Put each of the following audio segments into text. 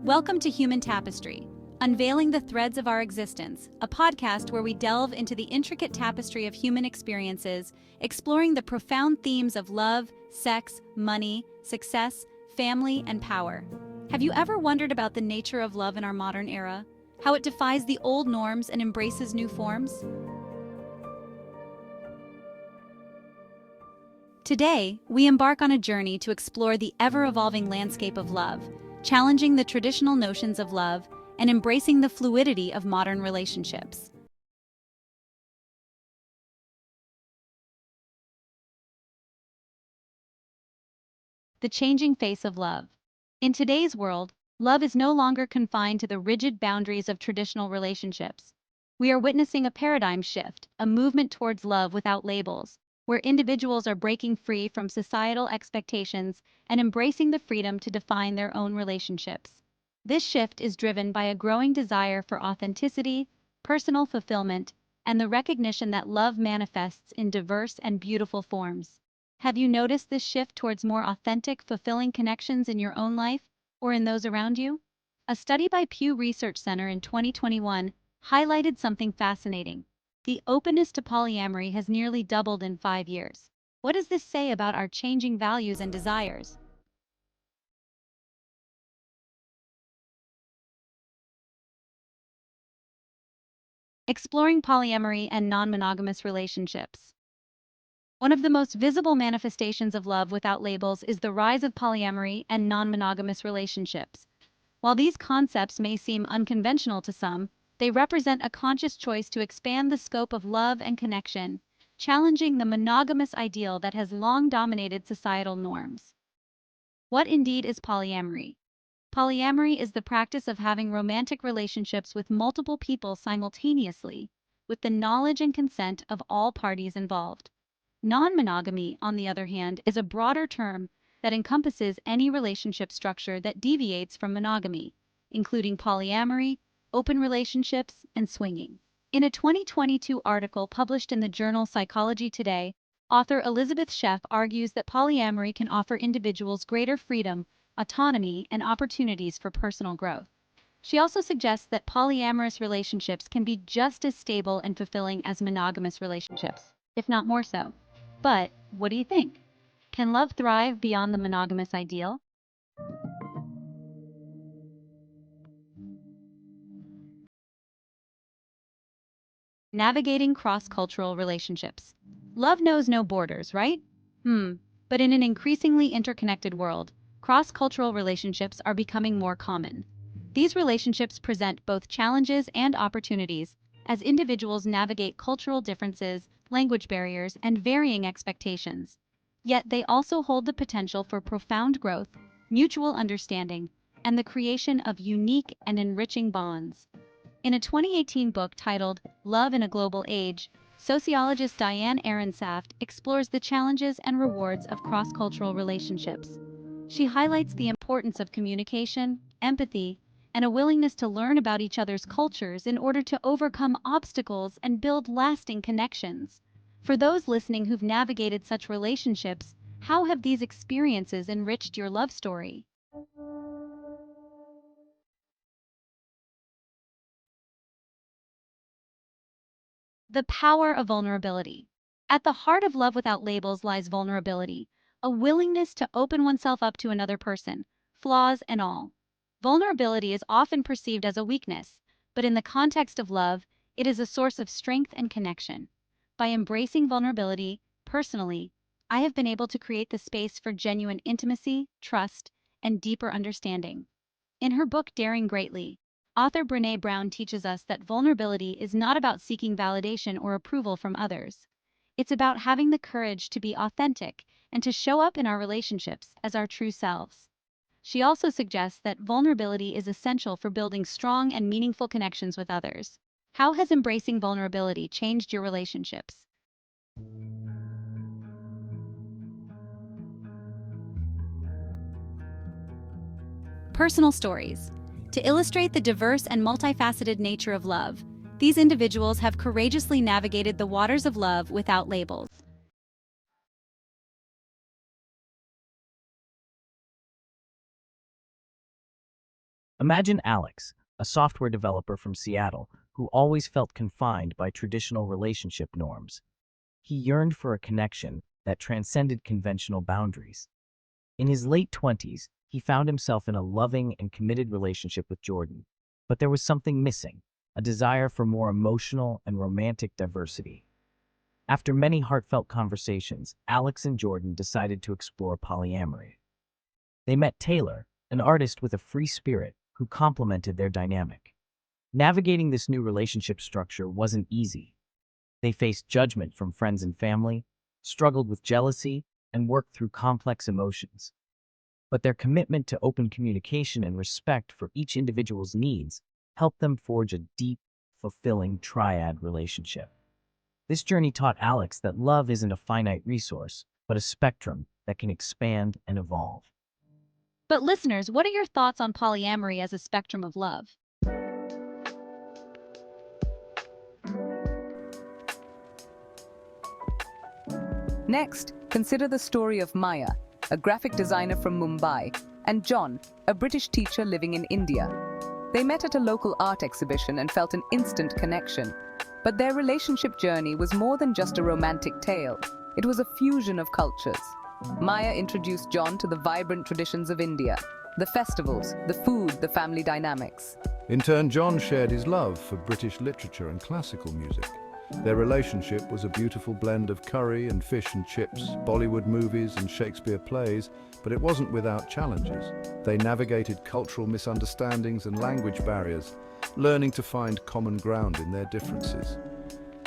Welcome to Human Tapestry, Unveiling the Threads of Our Existence, a podcast where we delve into the intricate tapestry of human experiences, exploring the profound themes of love, sex, money, success, family, and power. Have you ever wondered about the nature of love in our modern era? How it defies the old norms and embraces new forms? Today, we embark on a journey to explore the ever-evolving landscape of love, challenging the traditional notions of love and embracing the fluidity of modern relationships. The changing face of love. In today's world, love is no longer confined to the rigid boundaries of traditional relationships. We are witnessing a paradigm shift, a movement towards love without labels, where individuals are breaking free from societal expectations and embracing the freedom to define their own relationships. This shift is driven by a growing desire for authenticity, personal fulfillment, and the recognition that love manifests in diverse and beautiful forms. Have you noticed this shift towards more authentic, fulfilling connections in your own life or in those around you? A study by Pew Research Center in 2021 highlighted something fascinating. The openness to polyamory has nearly doubled in 5 years. What does this say about our changing values and desires? Exploring polyamory and non-monogamous relationships. One of the most visible manifestations of love without labels is the rise of polyamory and non-monogamous relationships. While these concepts may seem unconventional to some, they represent a conscious choice to expand the scope of love and connection, challenging the monogamous ideal that has long dominated societal norms. What indeed is polyamory? Polyamory is the practice of having romantic relationships with multiple people simultaneously, with the knowledge and consent of all parties involved. Non-monogamy, on the other hand, is a broader term that encompasses any relationship structure that deviates from monogamy, including polyamory, open relationships, and swinging. In a 2022 article published in the journal Psychology Today, author Elizabeth Sheff argues that polyamory can offer individuals greater freedom, autonomy, and opportunities for personal growth. She also suggests that polyamorous relationships can be just as stable and fulfilling as monogamous relationships, if not more so. But what do you think? Can love thrive beyond the monogamous ideal? Navigating cross-cultural relationships. Love knows no borders, right? But in an increasingly interconnected world, cross-cultural relationships are becoming more common. These relationships present both challenges and opportunities as individuals navigate cultural differences, language barriers, and varying expectations. Yet they also hold the potential for profound growth, mutual understanding, and the creation of unique and enriching bonds. In a 2018 book titled Love in a Global Age, sociologist Diane Aronsaft explores the challenges and rewards of cross-cultural relationships. She highlights the importance of communication, empathy, and a willingness to learn about each other's cultures in order to overcome obstacles and build lasting connections. For those listening who've navigated such relationships, how have these experiences enriched your love story? The power of vulnerability. At the heart of love without labels lies vulnerability, a willingness to open oneself up to another person, flaws and all. Vulnerability is often perceived as a weakness, but in the context of love, it is a source of strength and connection. By embracing vulnerability, personally, I have been able to create the space for genuine intimacy, trust, and deeper understanding. In her book Daring Greatly, author Brené Brown teaches us that vulnerability is not about seeking validation or approval from others. It's about having the courage to be authentic and to show up in our relationships as our true selves. She also suggests that vulnerability is essential for building strong and meaningful connections with others. How has embracing vulnerability changed your relationships? Personal stories. To illustrate the diverse and multifaceted nature of love, these individuals have courageously navigated the waters of love without labels. Imagine Alex, a software developer from Seattle who always felt confined by traditional relationship norms. He yearned for a connection that transcended conventional boundaries. In his late 20s, he found himself in a loving and committed relationship with Jordan. But there was something missing, a desire for more emotional and romantic diversity. After many heartfelt conversations, Alex and Jordan decided to explore polyamory. They met Taylor, an artist with a free spirit who complemented their dynamic. Navigating this new relationship structure wasn't easy. They faced judgment from friends and family, struggled with jealousy, and worked through complex emotions. But their commitment to open communication and respect for each individual's needs helped them forge a deep, fulfilling triad relationship. This journey taught Alex that love isn't a finite resource, but a spectrum that can expand and evolve. But listeners, what are your thoughts on polyamory as a spectrum of love? Next, consider the story of Maya, a graphic designer from Mumbai, and John, a British teacher living in India. They met at a local art exhibition and felt an instant connection. But their relationship journey was more than just a romantic tale. It was a fusion of cultures. Maya introduced John to the vibrant traditions of India, the festivals, the food, the family dynamics. In turn, John shared his love for British literature and classical music. Their relationship was a beautiful blend of curry and fish and chips, Bollywood movies and Shakespeare plays, but it wasn't without challenges. They navigated cultural misunderstandings and language barriers, learning to find common ground in their differences.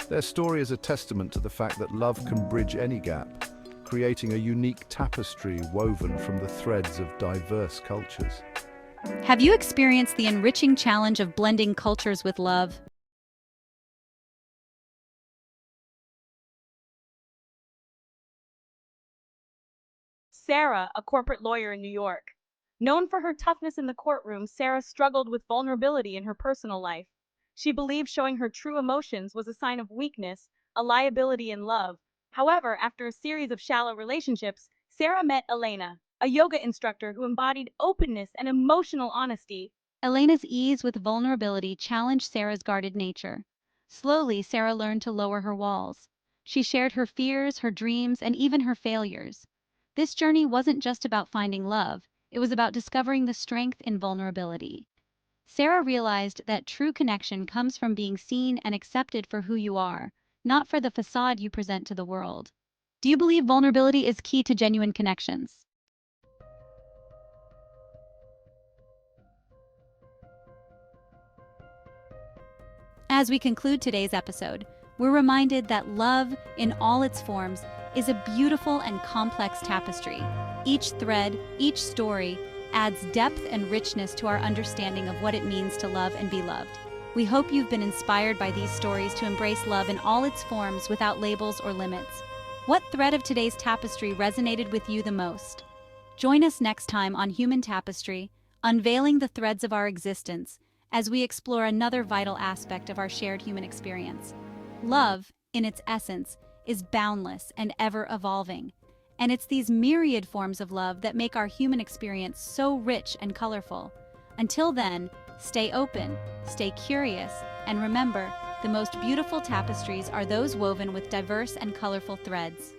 Their story is a testament to the fact that love can bridge any gap, creating a unique tapestry woven from the threads of diverse cultures. Have you experienced the enriching challenge of blending cultures with love? Sarah, a corporate lawyer in New York. Known for her toughness in the courtroom, Sarah struggled with vulnerability in her personal life. She believed showing her true emotions was a sign of weakness, a liability in love. However, after a series of shallow relationships, Sarah met Elena, a yoga instructor who embodied openness and emotional honesty. Elena's ease with vulnerability challenged Sarah's guarded nature. Slowly, Sarah learned to lower her walls. She shared her fears, her dreams, and even her failures. This journey wasn't just about finding love, it was about discovering the strength in vulnerability. Sarah realized that true connection comes from being seen and accepted for who you are, not for the facade you present to the world. Do you believe vulnerability is key to genuine connections? As we conclude today's episode, we're reminded that love, in all its forms, is a beautiful and complex tapestry. Each thread, each story, adds depth and richness to our understanding of what it means to love and be loved. We hope you've been inspired by these stories to embrace love in all its forms without labels or limits. What thread of today's tapestry resonated with you the most? Join us next time on Human Tapestry, unveiling the threads of our existence, as we explore another vital aspect of our shared human experience. Love, in its essence, is boundless and ever-evolving. And it's these myriad forms of love that make our human experience so rich and colorful. Until then, stay open, stay curious, and remember, the most beautiful tapestries are those woven with diverse and colorful threads.